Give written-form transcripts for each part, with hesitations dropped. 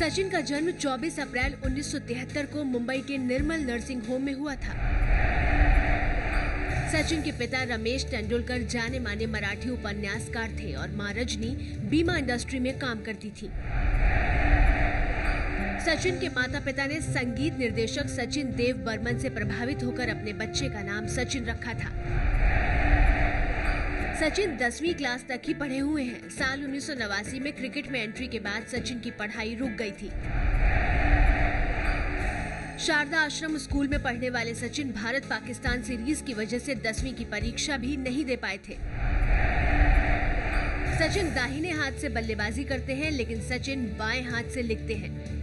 सचिन का जन्म 24 अप्रैल 1973 को मुंबई के निर्मल नर्सिंग होम में हुआ था। सचिन के पिता रमेश तेंदुलकर जाने माने मराठी उपन्यासकार थे और मां रजनी बीमा इंडस्ट्री में काम करती थी। सचिन के माता पिता ने संगीत निर्देशक सचिन देव बर्मन से प्रभावित होकर अपने बच्चे का नाम सचिन रखा था। सचिन 10वीं क्लास तक ही पढ़े हुए हैं। साल 1989 में क्रिकेट में एंट्री के बाद सचिन की पढ़ाई रुक गई थी। शारदा आश्रम स्कूल में पढ़ने वाले सचिन भारत पाकिस्तान सीरीज की वजह से 10वीं की परीक्षा भी नहीं दे पाए थे। सचिन दाहिने हाथ से बल्लेबाजी करते हैं, लेकिन सचिन बाएं हाथ से लिखते हैं।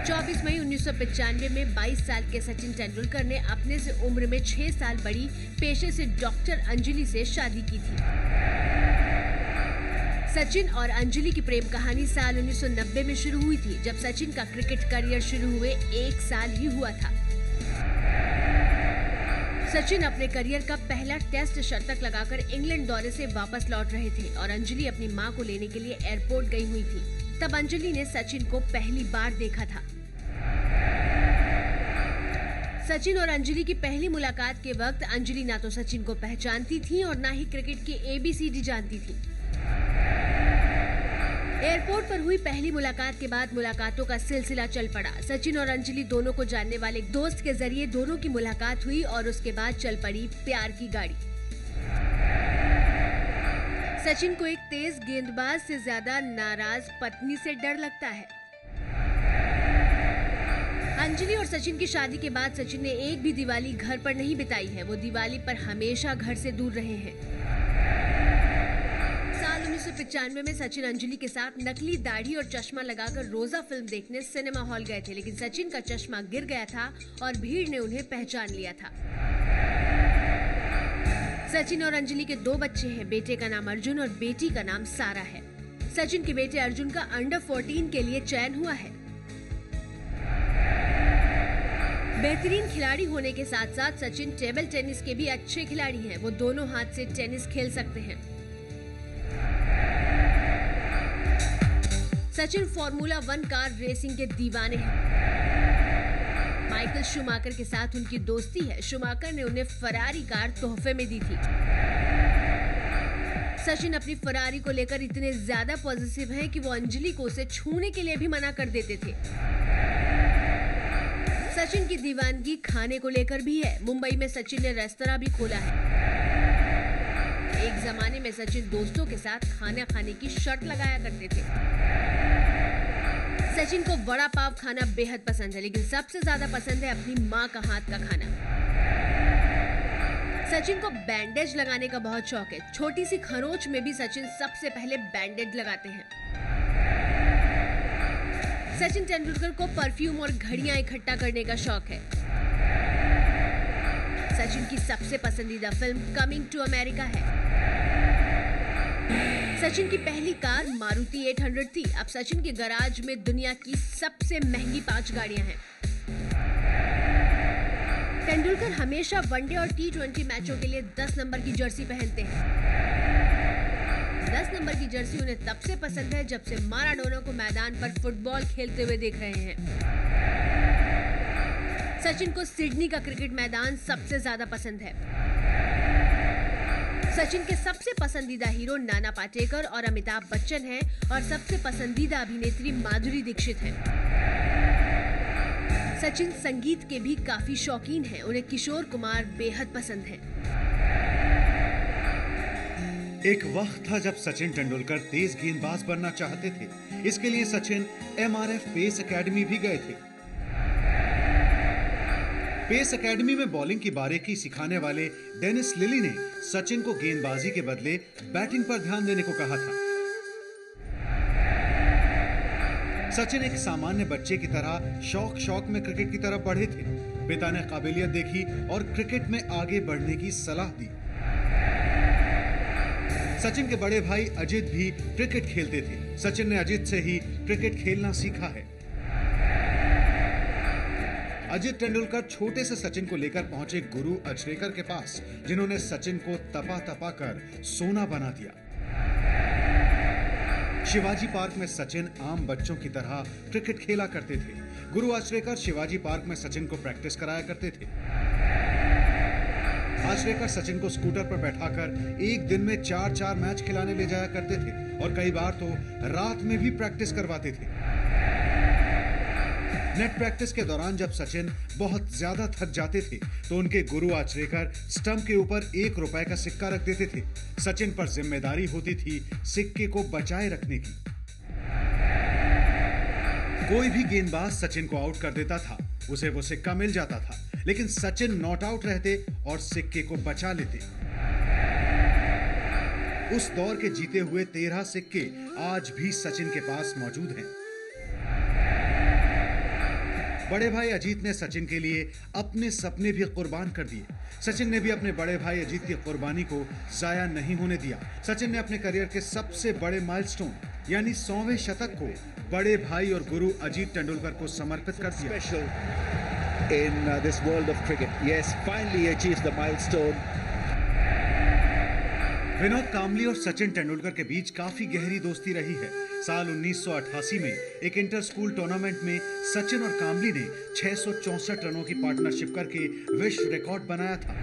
24 मई 1995 में 22 साल के सचिन तेंदुलकर ने अपने से उम्र में 6 साल बड़ी पेशे से डॉक्टर अंजलि से शादी की थी। सचिन और अंजलि की प्रेम कहानी साल 1990 में शुरू हुई थी, जब सचिन का क्रिकेट करियर शुरू हुए 1 साल ही हुआ था। सचिन अपने करियर का पहला टेस्ट शतक लगाकर इंग्लैंड दौरे से वापस लौट रहे थे और अंजलि अपनी मां को लेने के लिए एयरपोर्ट गई हुई थी। तब अंजलि ने सचिन को पहली बार देखा था। सचिन और अंजलि की पहली मुलाकात के वक्त अंजलि ना तो सचिन को पहचानती थी और ना ही क्रिकेट की ABCD जानती थी। एयरपोर्ट पर हुई पहली मुलाकात के बाद मुलाकातों का सिलसिला चल पड़ा। सचिन और अंजलि दोनों को जानने वाले एक दोस्त के जरिए दोनों की मुलाकात हुई और उसके बाद चल पड़ी प्यार की गाड़ी। सचिन को एक तेज गेंदबाज से ज्यादा नाराज पत्नी से डर लगता है। अंजलि और सचिन की शादी के बाद सचिन ने एक भी दिवाली घर पर नहीं बिताई है। वो दिवाली पर हमेशा घर से दूर रहे हैं। साल 1995 में सचिन अंजलि के साथ नकली दाढ़ी और चश्मा लगाकर रोजा फिल्म देखने सिनेमा हॉल गए थे, लेकिन सचिन का चश्मा गिर गया था और भीड़ ने उन्हें पहचान लिया था। सचिन और अंजलि के 2 बच्चे हैं। बेटे का नाम अर्जुन और बेटी का नाम सारा है। सचिन के बेटे अर्जुन का अंडर 14 के लिए चयन हुआ है। बेहतरीन खिलाड़ी होने के साथ साथ सचिन टेबल टेनिस के भी अच्छे खिलाड़ी हैं। वो दोनों हाथ से टेनिस खेल सकते हैं। सचिन फॉर्मूला 1 कार रेसिंग के दीवाने हैं। माइकल शूमाकर के साथ उनकी दोस्ती है। शूमाकर ने उन्हें फरारी कार तोहफे में दी थी। सचिन अपनी फरारी को लेकर इतने ज्यादा पॉजिटिव हैं कि वो अंजलि को उसे छूने के लिए भी मना कर देते थे। सचिन की दीवानगी खाने को लेकर भी है। मुंबई में सचिन ने रेस्तरां भी खोला है। एक जमाने में सचिन दोस्तों के साथ खाना खाने की शर्त लगाया करते थे। सचिन को वड़ा पाव खाना बेहद पसंद है, लेकिन सबसे ज्यादा पसंद है अपनी मां का हाथ का खाना। सचिन को बैंडेज लगाने का बहुत शौक है। छोटी सी खरोंच में भी सचिन सबसे पहले बैंडेज लगाते हैं। सचिन तेंदुलकर को परफ्यूम और घड़ियां इकट्ठा करने का शौक है। सचिन की सबसे पसंदीदा फिल्म कमिंग टू अमेरिका है। सचिन की पहली कार मारुति 800 थी। अब सचिन के गैराज में दुनिया की सबसे महंगी 5 गाड़ियां हैं। तेंदुलकर हमेशा वनडे और T20 मैचों के लिए 10 नंबर की जर्सी पहनते हैं। 10 नंबर की जर्सी उन्हें तब से पसंद है जब से माराडोना को मैदान पर फुटबॉल खेलते हुए देख रहे हैं। सचिन को सिडनी का क्रिकेट मैदान सबसे ज्यादा पसंद है। सचिन के सबसे पसंदीदा हीरो नाना पाटेकर और अमिताभ बच्चन हैं और सबसे पसंदीदा अभिनेत्री माधुरी दीक्षित हैं। सचिन संगीत के भी काफी शौकीन हैं। उन्हें किशोर कुमार बेहद पसंद हैं। एक वक्त था जब सचिन तेंदुलकर तेज गेंदबाज बनना चाहते थे। इसके लिए सचिन MRF पेस एकेडमी भी गए थे। पेस एकेडमी में बॉलिंग की बारीकी सिखाने वाले डेनिस लिली ने सचिन को गेंदबाजी के बदले बैटिंग पर ध्यान देने को कहा था। सचिन एक सामान्य बच्चे की तरह शौक में क्रिकेट की तरफ बढ़े थे। पिता ने काबिलियत देखी और क्रिकेट में आगे बढ़ने की सलाह दी। सचिन के बड़े भाई अजित भी क्रिकेट खेलते थे। सचिन ने अजित से ही क्रिकेट खेलना सीखा है। अजित तेंदुलकर छोटे से सचिन को लेकर पहुंचे गुरु अचरेकर के पास, जिन्होंने सचिन को तपा कर सोना बना दिया। शिवाजी पार्क में सचिन आम बच्चों की तरह क्रिकेट खेला करते थे। गुरु आचरेकर शिवाजी पार्क में सचिन को प्रैक्टिस कराया करते थे। आचरेकर सचिन को स्कूटर पर बैठाकर एक दिन में 4-4 मैच खिलाने ले जाया करते थे और कई बार तो रात में भी प्रैक्टिस करवाते थे। नेट प्रैक्टिस के दौरान जब सचिन बहुत ज्यादा थक जाते थे तो उनके गुरु आचरेकर स्टंप के ऊपर 1 रुपए का सिक्का रख देते थे। सचिन पर जिम्मेदारी होती थी सिक्के को बचाए रखने की। कोई भी गेंदबाज सचिन को आउट कर देता था, उसे वो सिक्का मिल जाता था, लेकिन सचिन नॉट आउट रहते और सिक्के को बचा लेते। उस दौर के जीते हुए 13 सिक्के आज भी सचिन के पास मौजूद हैं। बड़े भाई अजीत ने सचिन के लिए अपने सपने भी कुर्बान कर दिए। सचिन ने भी अपने बड़े भाई अजीत की कुर्बानी को जाया नहीं होने दिया। सचिन ने अपने करियर के सबसे बड़े माइलस्टोन यानी 100वें शतक को बड़े भाई और गुरु अजीत तेंदुलकर को समर्पित कर दिया। In this world of cricket, yes, finally achieved the milestone. Vinod Kambli और सचिन तेंदुलकर के बीच काफी गहरी दोस्ती रही है। साल 1988 में एक इंटर स्कूल टूर्नामेंट में सचिन और कांबली ने 664 रनों की पार्टनरशिप करके विश्व रिकॉर्ड बनाया था।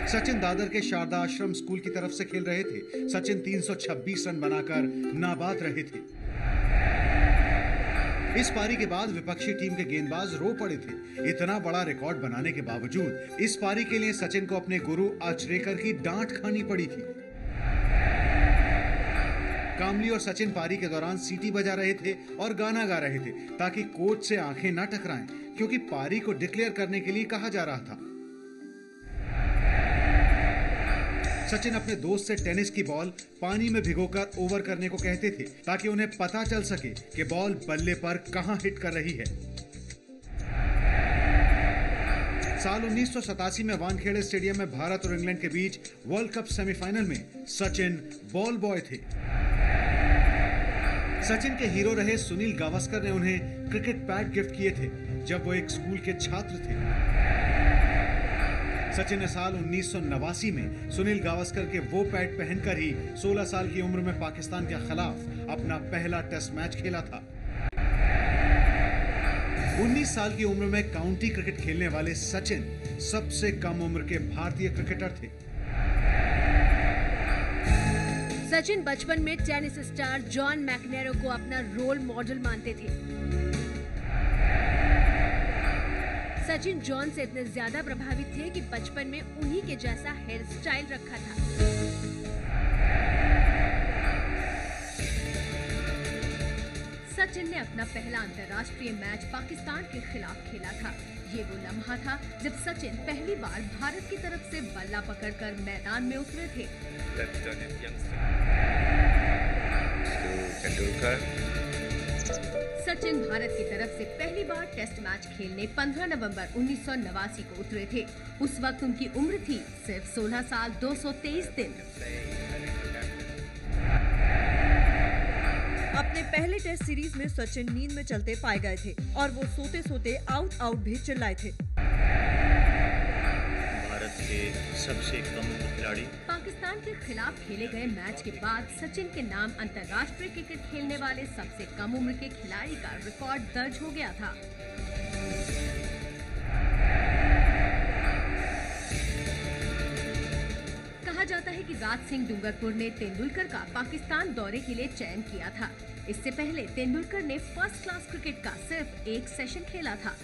सचिन दादर के शारदा आश्रम स्कूल की तरफ से खेल रहे थे। सचिन 326 रन बनाकर नाबाद रहे थे। इस पारी के बाद विपक्षी टीम के गेंदबाज रो पड़े थे। इतना बड़ा रिकॉर्ड बनाने के बावजूद इस पारी के लिए सचिन को अपने गुरु आचरेकर की डांट खानी पड़ी थी। कांबली और सचिन पारी के दौरान सीटी बजा रहे थे और गाना गा रहे थे ताकि कोच से आंखें न टकराएं, क्योंकि पारी को डिक्लेयर करने के लिए कहा जा रहा था। सचिन अपने दोस्त से टेनिस की बॉल पानी में भिगोकर ओवर करने को कहते थे ताकि उन्हें पता चल सके कि बॉल बल्ले पर कहां हिट कर रही है। साल 1987 में वानखेड़े स्टेडियम में भारत और इंग्लैंड के बीच वर्ल्ड कप सेमीफाइनल में सचिन बॉल बॉय थे। सचिन के हीरो रहे सुनील गावस्कर ने उन्हें क्रिकेट पैड गिफ्ट किए थे जब वो एक स्कूल के छात्र थे। सचिन ने साल 1989 में सुनील गावस्कर के वो पैड पहनकर ही 16 साल की उम्र में पाकिस्तान के खिलाफ अपना पहला टेस्ट मैच खेला था। 19 साल की उम्र में काउंटी क्रिकेट खेलने वाले सचिन सबसे कम उम्र के भारतीय क्रिकेटर थे। सचिन बचपन में टेनिस स्टार जॉन मैकनेरो को अपना रोल मॉडल मानते थे। सचिन जॉन से इतने ज्यादा प्रभावित थे कि बचपन में उन्हीं के जैसा हेयर स्टाइल रखा था। सचिन ने अपना पहला अंतर्राष्ट्रीय मैच पाकिस्तान के खिलाफ खेला था। ये वो लम्हा था जब सचिन पहली बार भारत की तरफ से बल्ला पकड़कर मैदान में उतरे थे। सचिन भारत की तरफ से पहली बार टेस्ट मैच खेलने 15 नवंबर 1989 को उतरे थे। उस वक्त उनकी उम्र थी सिर्फ 16 साल 223 दिन। अपने पहले टेस्ट सीरीज में सचिन नींद में चलते पाए गए थे और वो सोते सोते आउट आउट भी चिल्लाए थे। भारत के सबसे कम खिलाड़ी। पाकिस्तान के खिलाफ खेले गए मैच के बाद सचिन के नाम अंतर्राष्ट्रीय क्रिकेट खेलने वाले सबसे कम उम्र के खिलाड़ी का रिकॉर्ड दर्ज हो गया था। कहा जाता है कि राज सिंह डूंगरपुर ने तेंदुलकर का पाकिस्तान दौरे के लिए चयन किया था। इससे पहले तेंदुलकर ने फर्स्ट क्लास क्रिकेट का सिर्फ एक सेशन खेला था।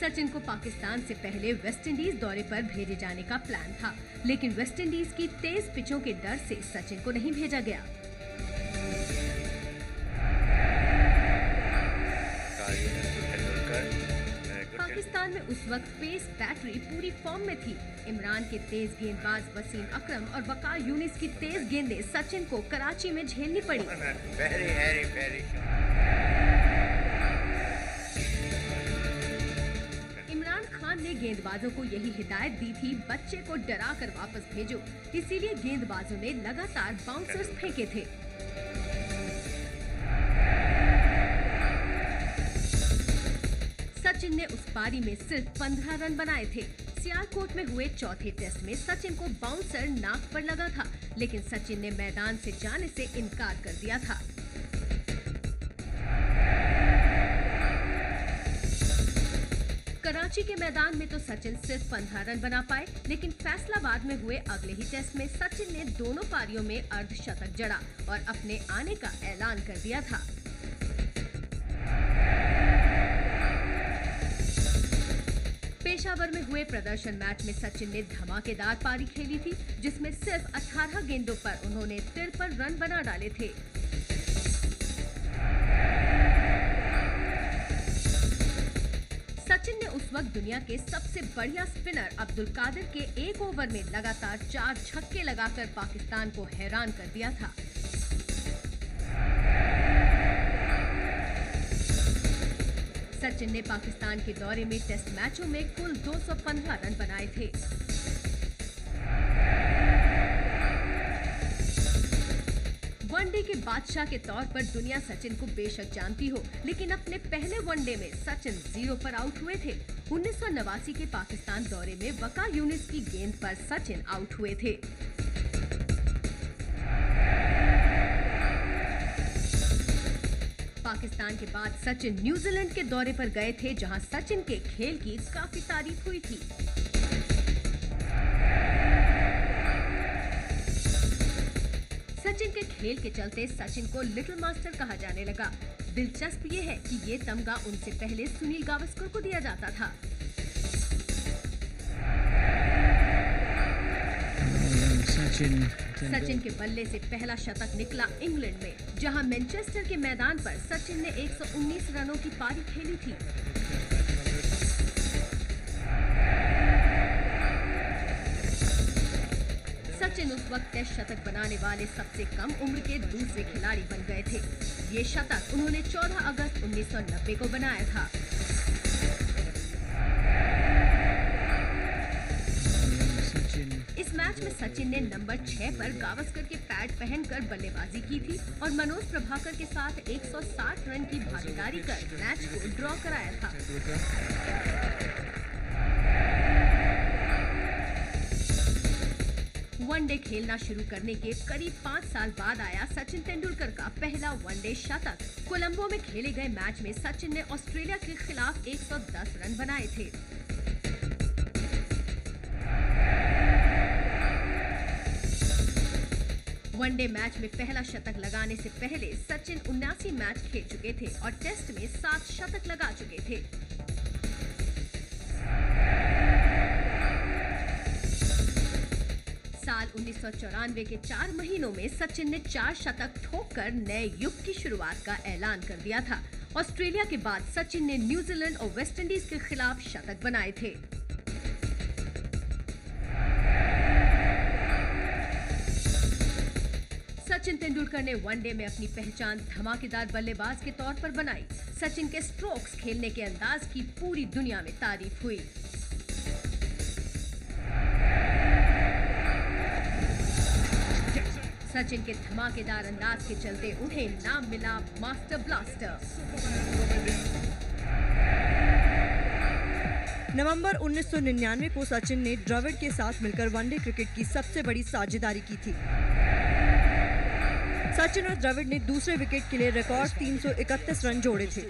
सचिन को पाकिस्तान से पहले वेस्टइंडीज दौरे पर भेजे जाने का प्लान था, लेकिन वेस्टइंडीज की तेज पिचों के डर से सचिन को नहीं भेजा गया। पाकिस्तान में उस वक्त पेस बैटरी पूरी फॉर्म में थी। इमरान के तेज गेंदबाज वसीम अकरम और वकार यूनिस की तेज गेंदें सचिन को कराची में झेलनी पड़ी। इमरान खान ने गेंदबाजों को यही हिदायत दी थी, बच्चे को डरा कर वापस भेजो। इसीलिए गेंदबाजों ने लगातार बाउंसर्स फेंके थे। सचिन ने उस पारी में सिर्फ 15 रन बनाए थे। सियालकोट में हुए चौथे टेस्ट में सचिन को बाउंसर नाक पर लगा था, लेकिन सचिन ने मैदान से जाने से इनकार कर दिया था। कराची के मैदान में तो सचिन सिर्फ 15 रन बना पाए, लेकिन फैसलाबाद में हुए अगले ही टेस्ट में सचिन ने दोनों पारियों में अर्धशतक जड़ा और अपने आने का ऐलान कर दिया था। पेशावर में हुए प्रदर्शन मैच में सचिन ने धमाकेदार पारी खेली थी, जिसमें सिर्फ 18 गेंदों पर उन्होंने 53 रन बना डाले थे। सचिन ने उस वक्त दुनिया के सबसे बढ़िया स्पिनर अब्दुल कादिर के एक ओवर में लगातार 4 छक्के लगाकर पाकिस्तान को हैरान कर दिया था। सचिन ने पाकिस्तान के दौरे में टेस्ट मैचों में कुल 215 रन बनाए थे। वनडे के बादशाह के तौर पर दुनिया सचिन को बेशक जानती हो, लेकिन अपने पहले वनडे में सचिन 0 पर आउट हुए थे। 1989 के पाकिस्तान दौरे में वकार यूनिस की गेंद पर सचिन आउट हुए थे। पाकिस्तान के बाद सचिन न्यूजीलैंड के दौरे पर गए थे, जहां सचिन के खेल की काफी तारीफ हुई थी। सचिन के खेल के चलते सचिन को लिटिल मास्टर कहा जाने लगा। दिलचस्प ये है कि ये तमगा उनसे पहले सुनील गावस्कर को दिया जाता था। सचिन के बल्ले से पहला शतक निकला इंग्लैंड में, जहां मैनचेस्टर के मैदान पर सचिन ने 119 रनों की पारी खेली थी। सचिन उस वक्त टेस्ट शतक बनाने वाले सबसे कम उम्र के दूसरे खिलाड़ी बन गए थे। ये शतक उन्होंने 14 अगस्त 1990 को बनाया था। इस मैच में सचिन ने नंबर 6 पर गावस्कर के पैड पहनकर बल्लेबाजी की थी और मनोज प्रभाकर के साथ 160 रन की भागीदारी कर मैच को ड्रॉ कराया था। वनडे खेलना शुरू करने के करीब 5 साल बाद आया सचिन तेंदुलकर का पहला वनडे शतक। कोलंबो में खेले गए मैच में सचिन ने ऑस्ट्रेलिया के खिलाफ 110 रन बनाए थे। वनडे मैच में पहला शतक लगाने से पहले सचिन 79 मैच खेल चुके थे और टेस्ट में 7 शतक लगा चुके थे। साल 1994 के 4 महीनों में सचिन ने 4 शतक ठोककर नए युग की शुरुआत का ऐलान कर दिया था। ऑस्ट्रेलिया के बाद सचिन ने न्यूजीलैंड और वेस्टइंडीज के खिलाफ शतक बनाए थे। सचिन तेंदुलकर ने वनडे में अपनी पहचान धमाकेदार बल्लेबाज के तौर पर बनाई। सचिन के स्ट्रोक्स खेलने के अंदाज की पूरी दुनिया में तारीफ हुई। सचिन के धमाकेदार अंदाज के चलते उन्हें नाम मिला मास्टर ब्लास्टर। नवंबर 1999 को सचिन ने द्रविड़ के साथ मिलकर वनडे क्रिकेट की सबसे बड़ी साझेदारी की थी। सचिन और द्रविड़ ने दूसरे विकेट के लिए रिकॉर्ड 331 रन जोड़े थे।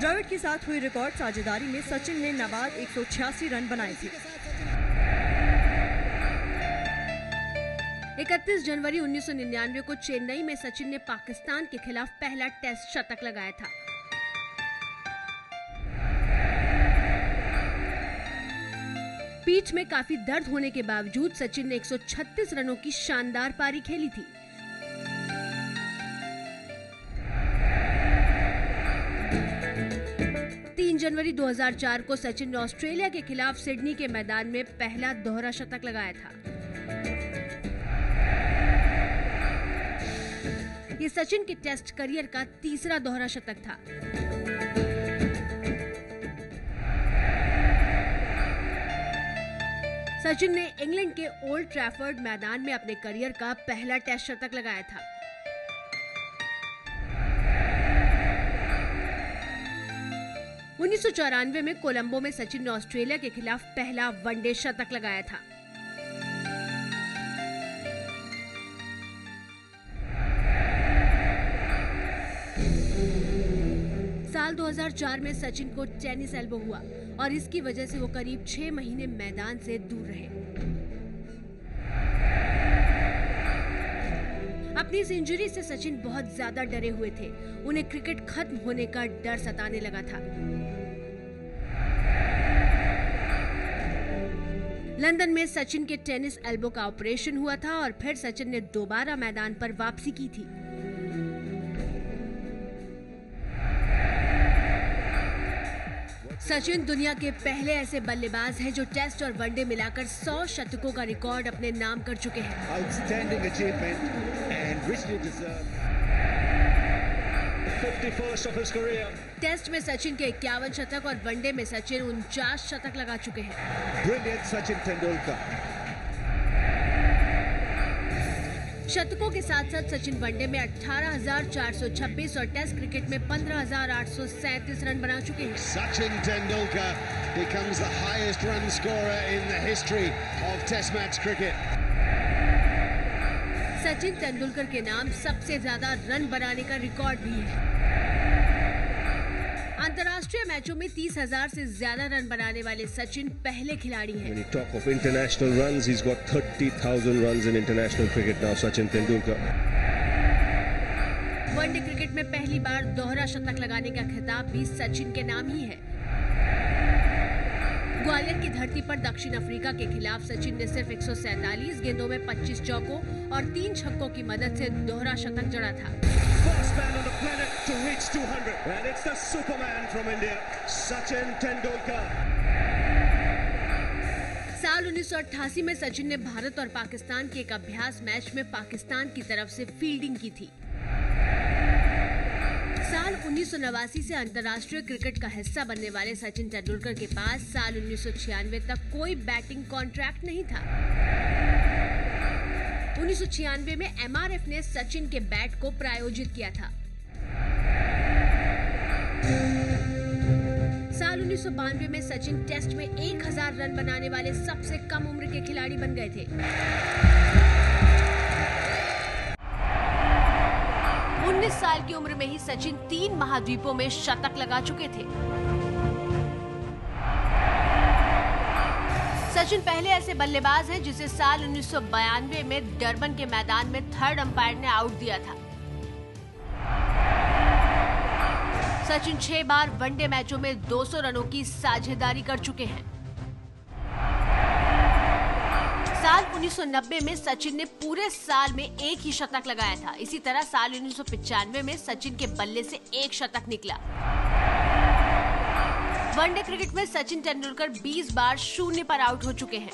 द्रविड़ के साथ हुई रिकॉर्ड साझेदारी में सचिन ने नाबाद 186 रन बनाए थे। 31 जनवरी 1999 को चेन्नई में सचिन ने पाकिस्तान के खिलाफ पहला टेस्ट शतक लगाया था। पिच में काफी दर्द होने के बावजूद सचिन ने 136 रनों की शानदार पारी खेली थी। जनवरी 2004 को सचिन ने ऑस्ट्रेलिया के खिलाफ सिडनी के मैदान में पहला दोहरा शतक लगाया था। ये सचिन के टेस्ट करियर का तीसरा दोहरा शतक था। सचिन ने इंग्लैंड के ओल्ड ट्रैफर्ड मैदान में अपने करियर का पहला टेस्ट शतक लगाया था। 1994 में कोलंबो में सचिन ने ऑस्ट्रेलिया के खिलाफ पहला वनडे शतक लगाया था। साल 2004 में सचिन को टेनिस एल्बो हुआ और इसकी वजह से वो करीब 6 महीने मैदान से दूर रहे। अपनी इस इंजरी से सचिन बहुत ज्यादा डरे हुए थे। उन्हें क्रिकेट खत्म होने का डर सताने लगा था। लंदन में सचिन के टेनिस एल्बो का ऑपरेशन हुआ था और फिर सचिन ने दोबारा मैदान पर वापसी की थी। सचिन दुनिया के पहले ऐसे बल्लेबाज हैं जो टेस्ट और वनडे मिलाकर 100 शतकों का रिकॉर्ड अपने नाम कर चुके हैं। Outstanding achievement and richly deserved. 51st of his career. Test में सचिन के 51 शतक और वनडे में सचिन 49 शतक लगा चुके हैं। Brilliant Sachin Tendulkar. शतकों के साथ साथ सचिन वनडे में 18,426 और टेस्ट क्रिकेट में 15,837 रन बना चुके हैं। Sachin Tendulkar becomes the highest run scorer in the history of Test match cricket. Sachin Tendulkar के नाम सबसे ज्यादा रन बनाने का रिकॉर्ड भी है। अंतर्राष्ट्रीय मैचों में 30,000 से ज्यादा रन बनाने वाले सचिन पहले खिलाड़ी हैं। When you talk of international runs, he's got 30,000 runs in international cricket now, Sachin Tendulkar. One day cricket में पहली बार दोहरा शतक लगाने का खिताब भी सचिन के नाम ही है। ग्वालियर की धरती पर दक्षिण अफ्रीका के खिलाफ सचिन ने सिर्फ 147 गेंदों में 25 चौकों और 3 छक्कों की मदद से दोहरा शतक जड़ा था। First man on the planet to reach 200, and it's the Superman from India, Sachin Tendulkar. साल 1988 में सचिन ने भारत और पाकिस्तान के एक अभ्यास मैच में पाकिस्तान की तरफ से फील्डिंग की थी। साल 1989 से अंतर्राष्ट्रीय क्रिकेट का हिस्सा बनने वाले सचिन तेंदुलकर के पास साल 1996 तक कोई बैटिंग कॉन्ट्रैक्ट नहीं था। 1996 में एमआरएफ ने सचिन के बैट को प्रायोजित किया था। साल 1992 में सचिन टेस्ट में 1000 रन बनाने वाले सबसे कम उम्र के खिलाड़ी बन गए थे। 19 साल की उम्र में ही सचिन 3 महाद्वीपों में शतक लगा चुके थे। सचिन पहले ऐसे बल्लेबाज हैं जिसे साल 1992 में डरबन के मैदान में थर्ड अंपायर ने आउट दिया था। सचिन 6 बार वनडे मैचों में 200 रनों की साझेदारी कर चुके हैं। साल 1990 में सचिन ने पूरे साल में एक ही शतक लगाया था। इसी तरह साल 1995 में सचिन के बल्ले से एक शतक निकला। वनडे क्रिकेट में सचिन तेंदुलकर 20 बार 0 पर आउट हो चुके हैं।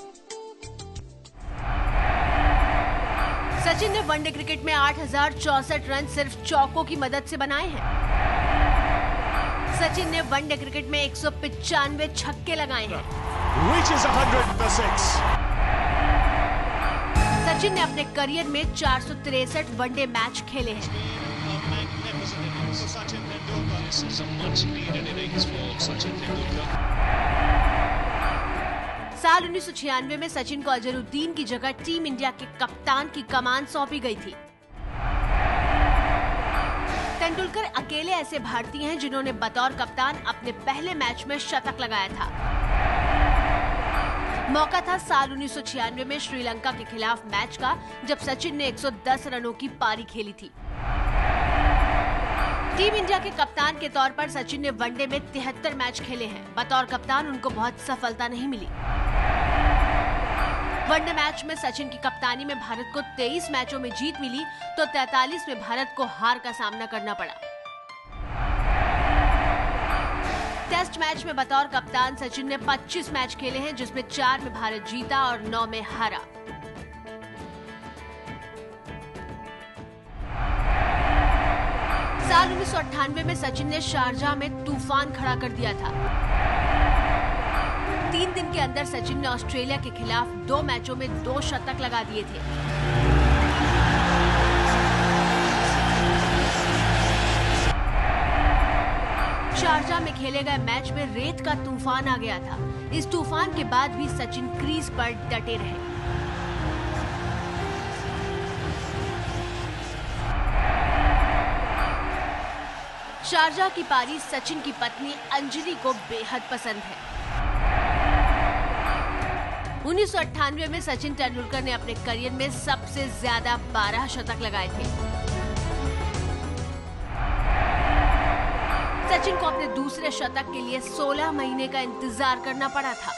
सचिन ने वनडे क्रिकेट में 8,064 रन सिर्फ चौकों की मदद से बनाए हैं। सचिन ने वनडे क्रिकेट में 195 छक्के लगाए हैं। Reaches 100 for 6. सचिन ने अपने करियर में 463 वनडे मैच खेले हैं। साल 1996 में सचिन को अजहरुद्दीन की जगह टीम इंडिया के कप्तान की कमान सौंपी गई थी। तेंदुलकर अकेले ऐसे भारतीय हैं जिन्होंने बतौर कप्तान अपने पहले मैच में शतक लगाया था। मौका था साल 1996 में श्रीलंका के खिलाफ मैच का, जब सचिन ने 110 रनों की पारी खेली थी। टीम इंडिया के कप्तान के तौर पर सचिन ने वनडे में 73 मैच खेले हैं। बतौर कप्तान उनको बहुत सफलता नहीं मिली। वनडे मैच में सचिन की कप्तानी में भारत को 23 मैचों में जीत मिली, तो 43 में भारत को हार का सामना करना पड़ा। टेस्ट मैच में बतौर कप्तान सचिन ने 25 मैच खेले हैं, जिसमें 4 में भारत जीता और 9 में हारा। साल 1998 में सचिन ने शारजाह में तूफान खड़ा कर दिया था। 3 दिन के अंदर सचिन ने ऑस्ट्रेलिया के खिलाफ 2 मैचों में 2 शतक लगा दिए थे। शारजाह में खेले गए मैच में रेत का तूफान आ गया था। इस तूफान के बाद भी सचिन क्रीज पर डटे रहे। शारजाह की पारी सचिन की पत्नी अंजलि को बेहद पसंद है। 1998 में सचिन तेंदुलकर ने अपने करियर में सबसे ज्यादा 12 शतक लगाए थे। सचिन को अपने दूसरे शतक के लिए 16 महीने का इंतजार करना पड़ा था।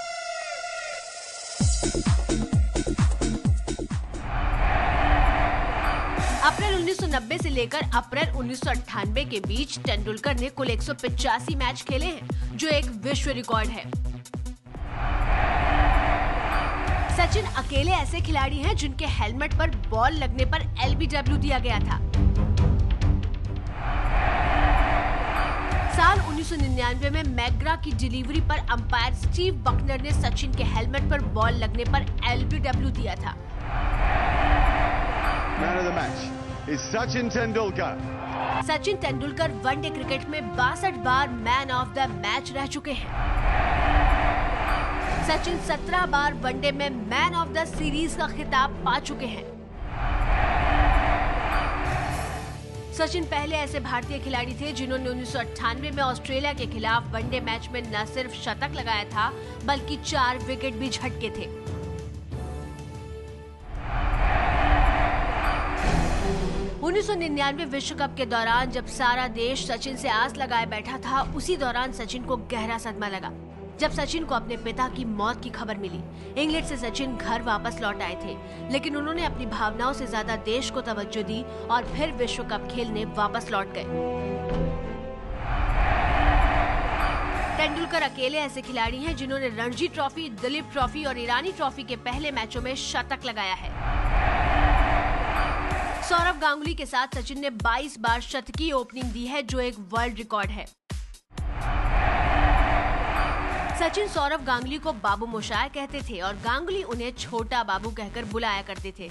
अप्रैल 1990 से लेकर अप्रैल 1998 के बीच तेंदुलकर ने कुल 185 मैच खेले हैं, जो एक विश्व रिकॉर्ड है। सचिन अकेले ऐसे खिलाड़ी हैं जिनके हेलमेट पर बॉल लगने पर LBW दिया गया था। साल 1999 में मैकग्रा की डिलीवरी पर अंपायर स्टीव बकनर ने सचिन के हेलमेट पर बॉल लगने पर LBW दिया था। Man of the match is Sachin Tendulkar. Sachin Tendulkar one day cricket में 62 बार मैन ऑफ द मैच रह चुके हैं। सचिन 17 बार वनडे में मैन ऑफ द सीरीज का खिताब पा चुके हैं। सचिन पहले ऐसे भारतीय खिलाड़ी थे जिन्होंने 1998 में ऑस्ट्रेलिया के खिलाफ वनडे मैच में न सिर्फ शतक लगाया था, बल्कि 4 विकेट भी झटके थे। 1999 विश्व कप के दौरान जब सारा देश सचिन से आस लगाए बैठा था, उसी दौरान सचिन को गहरा सदमा लगा जब सचिन को अपने पिता की मौत की खबर मिली। इंग्लैंड से सचिन घर वापस लौट आए थे, लेकिन उन्होंने अपनी भावनाओं से ज्यादा देश को तवज्जो दी और फिर विश्व कप खेलने वापस लौट गए। तेंदुलकर अकेले ऐसे खिलाड़ी हैं जिन्होंने रणजी ट्रॉफी, दिलीप ट्रॉफी और ईरानी ट्रॉफी के पहले मैचों में शतक लगाया है। सौरव गांगुली के साथ सचिन ने 22 बार शतकीय ओपनिंग दी है, जो एक वर्ल्ड रिकॉर्ड है। सचिन सौरव गांगुली को बाबू मोशाय कहते थे और गांगुली उन्हें छोटा बाबू कहकर बुलाया करते थे।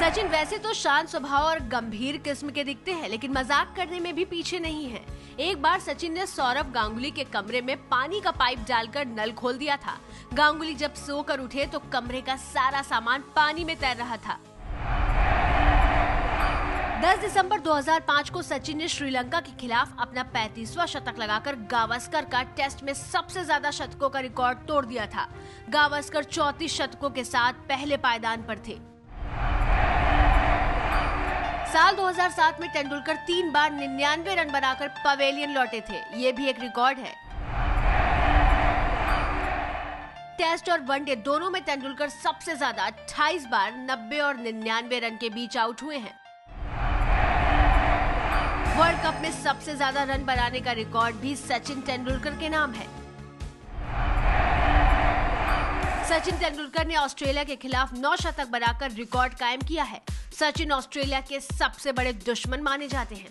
सचिन वैसे तो शांत स्वभाव और गंभीर किस्म के दिखते हैं, लेकिन मजाक करने में भी पीछे नहीं है। एक बार सचिन ने सौरव गांगुली के कमरे में पानी का पाइप डालकर नल खोल दिया था। गांगुली जब सोकर उठे तो कमरे का सारा सामान पानी में तैर रहा था। 10 दिसंबर 2005 को सचिन ने श्रीलंका के खिलाफ अपना 35वां शतक लगाकर गावस्कर का टेस्ट में सबसे ज्यादा शतकों का रिकॉर्ड तोड़ दिया था। गावस्कर 34 शतकों के साथ पहले पायदान पर थे। साल 2007 में तेंदुलकर 3 बार 99 रन बनाकर पवेलियन लौटे थे। ये भी एक रिकॉर्ड है। टेस्ट और वनडे दोनों में तेंदुलकर सबसे ज्यादा 28 बार 90 और 99 रन के बीच आउट हुए हैं। वर्ल्ड कप में सबसे ज्यादा रन बनाने का रिकॉर्ड भी सचिन तेंदुलकर के नाम है। सचिन तेंदुलकर ने ऑस्ट्रेलिया के खिलाफ 9 शतक बनाकर रिकॉर्ड कायम किया है। सचिन ऑस्ट्रेलिया के सबसे बड़े दुश्मन माने जाते हैं।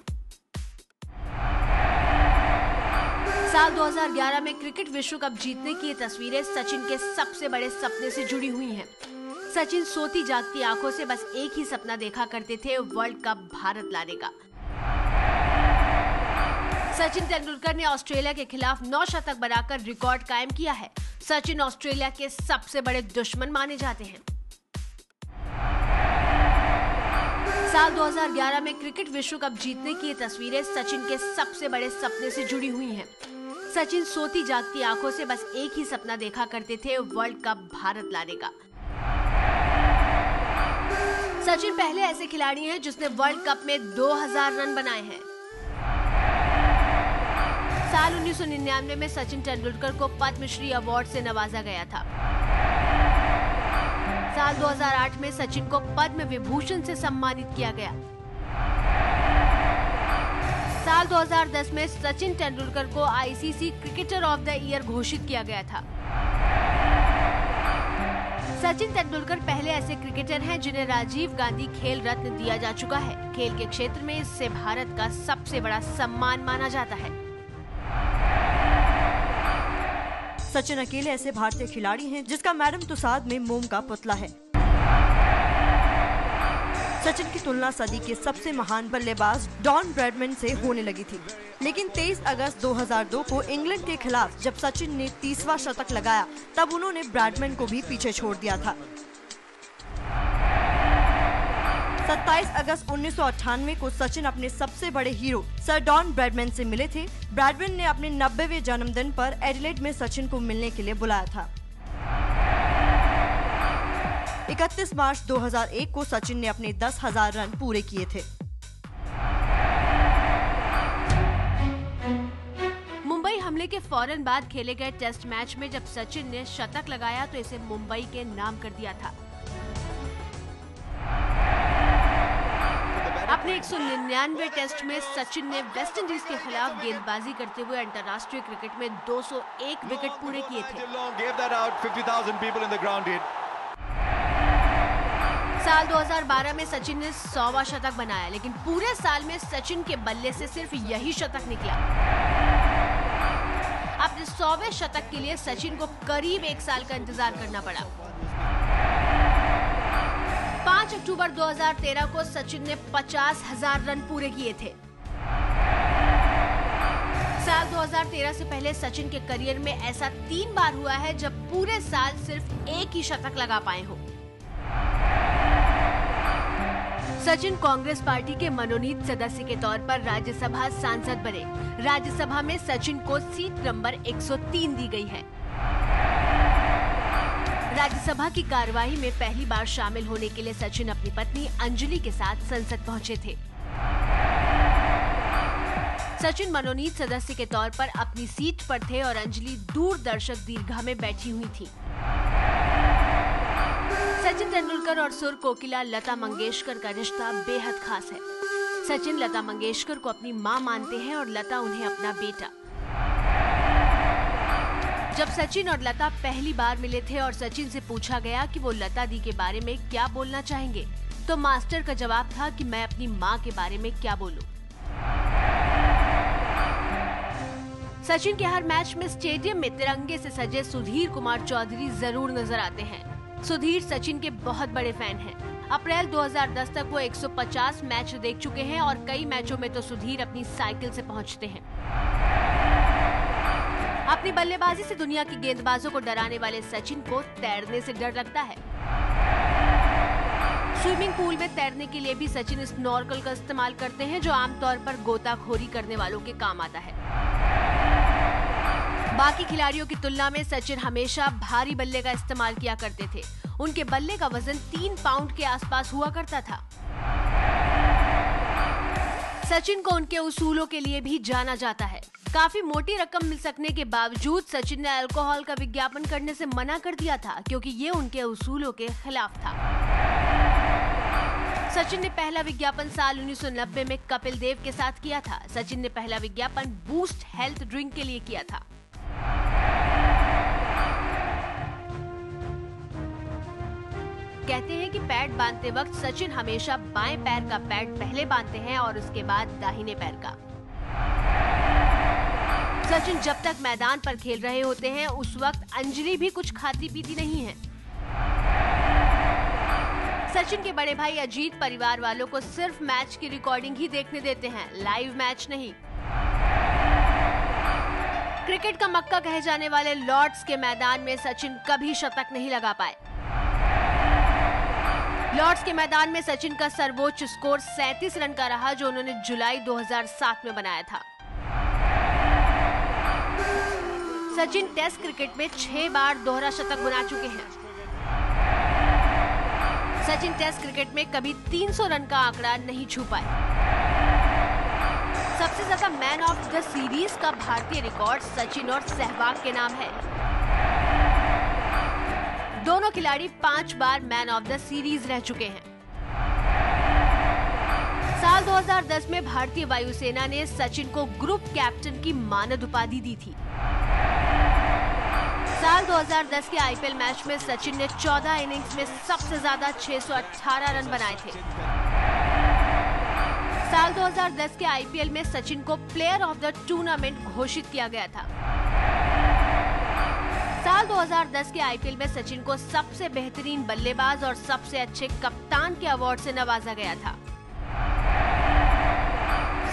साल 2011 में क्रिकेट विश्व कप जीतने की ये तस्वीरें सचिन के सबसे बड़े सपने से जुड़ी हुई हैं। सचिन सोती जागती आंखों से बस एक ही सपना देखा करते थे, वर्ल्ड कप भारत लाने का। सचिन तेंदुलकर ने ऑस्ट्रेलिया के खिलाफ 9 शतक बनाकर रिकॉर्ड कायम किया है। सचिन ऑस्ट्रेलिया के सबसे बड़े दुश्मन माने जाते हैं। साल 2011 में क्रिकेट विश्व कप जीतने की ये तस्वीरें सचिन के सबसे बड़े सपने से जुड़ी हुई हैं। सचिन सोती जागती आंखों से बस एक ही सपना देखा करते थे, वर्ल्ड कप भारत लाने का। सचिन पहले ऐसे खिलाड़ी हैं जिसने वर्ल्ड कप में 2000 रन बनाए हैं। साल 1999 में सचिन तेंदुलकर को पद्मश्री अवार्ड से नवाजा गया था। साल 2008 में सचिन को पद्म विभूषण से सम्मानित किया गया। साल 2010 में सचिन तेंदुलकर को ICC cricketer of the year घोषित किया गया था। सचिन तेंदुलकर पहले ऐसे क्रिकेटर हैं जिन्हें राजीव गांधी खेल रत्न दिया जा चुका है। खेल के क्षेत्र में इससे भारत का सबसे बड़ा सम्मान माना जाता है। सचिन अकेले ऐसे भारतीय खिलाड़ी हैं जिसका मैडम तुसाद में मोम का पुतला है। सचिन की तुलना सदी के सबसे महान बल्लेबाज डॉन ब्रैडमैन से होने लगी थी। लेकिन 23 अगस्त 2002 को इंग्लैंड के खिलाफ जब सचिन ने 30वां शतक लगाया, तब उन्होंने ब्रैडमैन को भी पीछे छोड़ दिया था। 27 अगस्त 1998 को सचिन अपने सबसे बड़े हीरो सर डॉन ब्रैडमैन से मिले थे। ब्रैडमैन ने अपने 90वें जन्मदिन पर एडिलेड में सचिन को मिलने के लिए बुलाया था। 31 मार्च 2001 को सचिन ने अपने 10,000 रन पूरे किए थे। मुंबई हमले के फौरन बाद खेले गए टेस्ट मैच में जब सचिन ने शतक लगाया तो इसे मुंबई के नाम कर दिया था। अपने 199 टेस्ट में सचिन ने वेस्टइंडीज के खिलाफ गेंदबाजी करते हुए अंतर्राष्ट्रीय क्रिकेट में 201 विकेट पूरे किए थे। साल 2012 में सचिन ने 100वां शतक बनाया, लेकिन पूरे साल में सचिन के बल्ले से सिर्फ यही शतक निकला। अपने 100वें शतक के लिए सचिन को करीब 1 साल का इंतजार करना पड़ा। 5 अक्टूबर 2013 को सचिन ने 50,000 रन पूरे किए थे। साल 2013 से पहले सचिन के करियर में ऐसा 3 बार हुआ है जब पूरे साल सिर्फ एक ही शतक लगा पाए हो। सचिन कांग्रेस पार्टी के मनोनीत सदस्य के तौर पर राज्यसभा सांसद बने। राज्यसभा में सचिन को सीट नंबर 103 दी गई है। राज्यसभा की कार्यवाही में पहली बार शामिल होने के लिए सचिन अपनी पत्नी अंजलि के साथ संसद पहुंचे थे। सचिन मनोनीत सदस्य के तौर पर अपनी सीट पर थे और अंजलि दूरदर्शक दीर्घा में बैठी हुई थी। सचिन तेंदुलकर और सुर कोकिला लता मंगेशकर का रिश्ता बेहद खास है। सचिन लता मंगेशकर को अपनी मां मानते हैं और लता उन्हें अपना बेटा। जब सचिन और लता पहली बार मिले थे और सचिन से पूछा गया कि वो लता दी के बारे में क्या बोलना चाहेंगे, तो मास्टर का जवाब था कि मैं अपनी मां के बारे में क्या बोलूं। सचिन के हर मैच में स्टेडियम में तिरंगे से सजे सुधीर कुमार चौधरी जरूर नजर आते हैं। सुधीर सचिन के बहुत बड़े फैन हैं। अप्रैल 2010 तक वो 150 मैच देख चुके हैं और कई मैचों में तो सुधीर अपनी साइकिल से पहुंचते हैं। अपनी बल्लेबाजी से दुनिया की गेंदबाजों को डराने वाले सचिन को तैरने से डर लगता है। स्विमिंग पूल में तैरने के लिए भी सचिन स्नॉर्कल का इस्तेमाल करते हैं, जो आमतौर पर गोताखोरी करने वालों के काम आता है। बाकी खिलाड़ियों की तुलना में सचिन हमेशा भारी बल्ले का इस्तेमाल किया करते थे। उनके बल्ले का वजन 3 पाउंड के आसपास हुआ करता था। सचिन को उनके उसूलों के लिए भी जाना जाता है। काफी मोटी रकम मिल सकने के बावजूद सचिन ने अल्कोहल का विज्ञापन करने से मना कर दिया था, क्योंकि ये उनके उसूलों के खिलाफ था। सचिन ने पहला विज्ञापन साल 1990 में कपिल देव के साथ किया था। सचिन ने पहला विज्ञापन बूस्ट हेल्थ ड्रिंक के लिए किया था। कहते हैं कि पैड बांधते वक्त सचिन हमेशा बाएं पैर का पैड पहले बांधते हैं और उसके बाद दाहिने पैर का। सचिन जब तक मैदान पर खेल रहे होते हैं उस वक्त अंजलि भी कुछ खाती पीती नहीं है। सचिन के बड़े भाई अजीत परिवार वालों को सिर्फ मैच की रिकॉर्डिंग ही देखने देते हैं, लाइव मैच नहीं। क्रिकेट का मक्का कहे जाने वाले लॉर्ड्स के मैदान में सचिन कभी शतक नहीं लगा पाए। लॉर्ड्स के मैदान में सचिन का सर्वोच्च स्कोर 37 रन का रहा, जो उन्होंने जुलाई 2007 में बनाया था। सचिन टेस्ट क्रिकेट में 6 बार दोहरा शतक बना चुके हैं। सचिन टेस्ट क्रिकेट में कभी 300 रन का आंकड़ा नहीं छू पाए। सबसे ज्यादा मैन ऑफ द सीरीज का भारतीय रिकॉर्ड सचिन और सहवाग के नाम है। दोनों खिलाड़ी 5 बार मैन ऑफ द सीरीज रह चुके हैं। साल 2010 में भारतीय वायुसेना ने सचिन को ग्रुप कैप्टन की मानद उपाधि दी थी। साल 2010 के आईपीएल मैच में सचिन ने 14 इनिंग्स में सबसे ज्यादा 618 रन बनाए थे। साल 2010 के आईपीएल में सचिन को प्लेयर ऑफ द टूर्नामेंट घोषित किया गया था। साल 2010 के आईपीएल में सचिन को सबसे बेहतरीन बल्लेबाज और सबसे अच्छे कप्तान के अवार्ड से नवाजा गया था।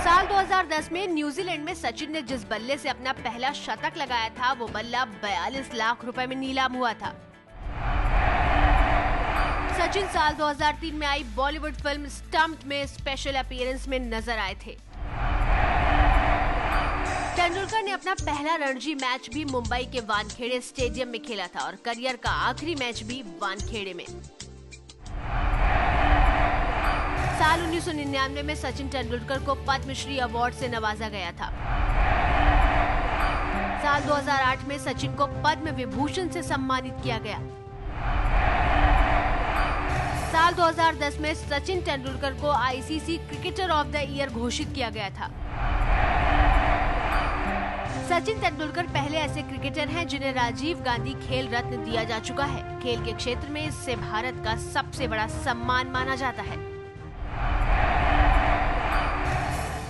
साल 2010 में न्यूजीलैंड में सचिन ने जिस बल्ले से अपना पहला शतक लगाया था, वो बल्ला 42 लाख रुपए में नीलाम हुआ था। सचिन साल 2003 में आई बॉलीवुड फिल्म स्टम्प्ड में स्पेशल अपीयरेंस में नजर आए थे। तेंदुलकर ने अपना पहला रणजी मैच भी मुंबई के वानखेड़े स्टेडियम में खेला था और करियर का आखिरी मैच भी वानखेड़े में। साल 1999 में सचिन तेंदुलकर को पद्मश्री अवार्ड से नवाजा गया था। साल 2008 में सचिन को पद्म विभूषण से सम्मानित किया गया। साल 2010 में सचिन तेंदुलकर को ICC cricketer of the year घोषित किया गया था। सचिन तेंदुलकर पहले ऐसे क्रिकेटर हैं जिन्हें राजीव गांधी खेल रत्न दिया जा चुका है। खेल के क्षेत्र में इससे भारत का सबसे बड़ा सम्मान माना जाता है।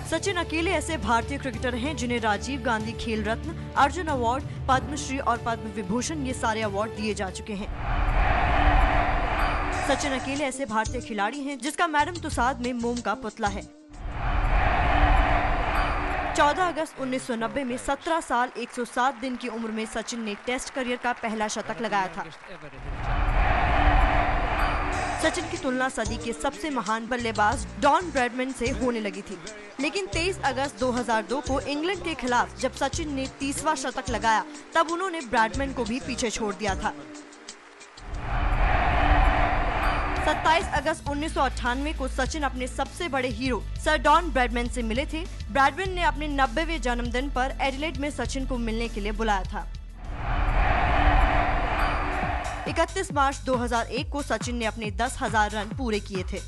सचिन अकेले ऐसे भारतीय क्रिकेटर हैं जिन्हें राजीव गांधी खेल रत्न, अर्जुन अवार्ड, पद्मश्री और पद्म विभूषण ये सारे अवार्ड दिए जा चुके हैं। सचिन अकेले ऐसे भारतीय खिलाड़ी हैं जिसका मैडम तुसाद में मोम का पुतला है। 14 अगस्त 1990 में 17 साल 107 दिन की उम्र में सचिन ने टेस्ट करियर का पहला शतक लगाया था। सचिन की तुलना सदी के सबसे महान बल्लेबाज डॉन ब्रैडमैन से होने लगी थी, लेकिन 23 अगस्त 2002 को इंग्लैंड के खिलाफ जब सचिन ने 30वां शतक लगाया, तब उन्होंने ब्रैडमैन को भी पीछे छोड़ दिया था। 27 अगस्त 1998 को सचिन अपने सबसे बड़े हीरो सर डॉन ब्रैडमैन से मिले थे। ब्रैडमैन ने अपने 90वें जन्मदिन पर एडिलेड में सचिन को मिलने के लिए बुलाया था। 31 मार्च 2001 को सचिन ने अपने 10,000 रन पूरे किए थे।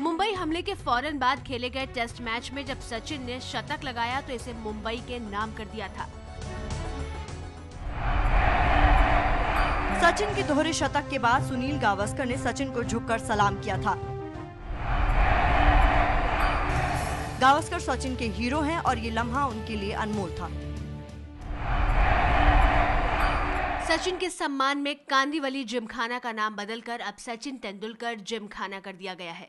मुंबई हमले के फौरन बाद खेले गए टेस्ट मैच में जब सचिन ने शतक लगाया तो इसे मुंबई के नाम कर दिया था। सचिन के दोहरे शतक के बाद सुनील गावस्कर ने सचिन को झुककर सलाम किया था। गावस्कर सचिन के हीरो हैं और ये लम्हा उनके लिए अनमोल था। सचिन के सम्मान में कांदीवली जिमखाना का नाम बदलकर अब सचिन तेंदुलकर जिमखाना कर दिया गया है।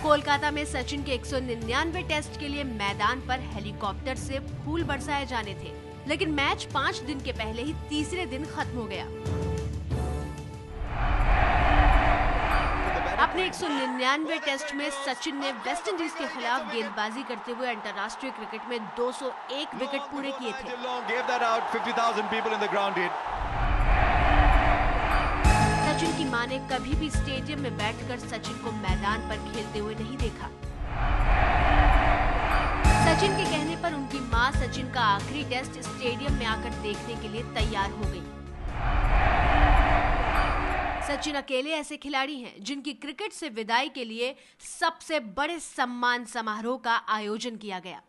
कोलकाता में सचिन के 199 टेस्ट के लिए मैदान पर हेलीकॉप्टर से फूल बरसाए जाने थे, लेकिन मैच 5 दिन के पहले ही तीसरे दिन खत्म हो गया। अपने 199 टेस्ट में सचिन ने वेस्टइंडीज के खिलाफ गेंदबाजी करते हुए अंतर्राष्ट्रीय क्रिकेट में 201 विकेट पूरे किए थे। सचिन की मां ने कभी भी स्टेडियम में बैठकर सचिन को मैदान पर खेलते हुए नहीं देखा। सचिन के कहने पर उनकी मां सचिन का आखिरी टेस्ट स्टेडियम में आकर देखने के लिए तैयार हो गई। सचिन अकेले ऐसे खिलाड़ी हैं जिनकी क्रिकेट से विदाई के लिए सबसे बड़े सम्मान समारोह का आयोजन किया गया।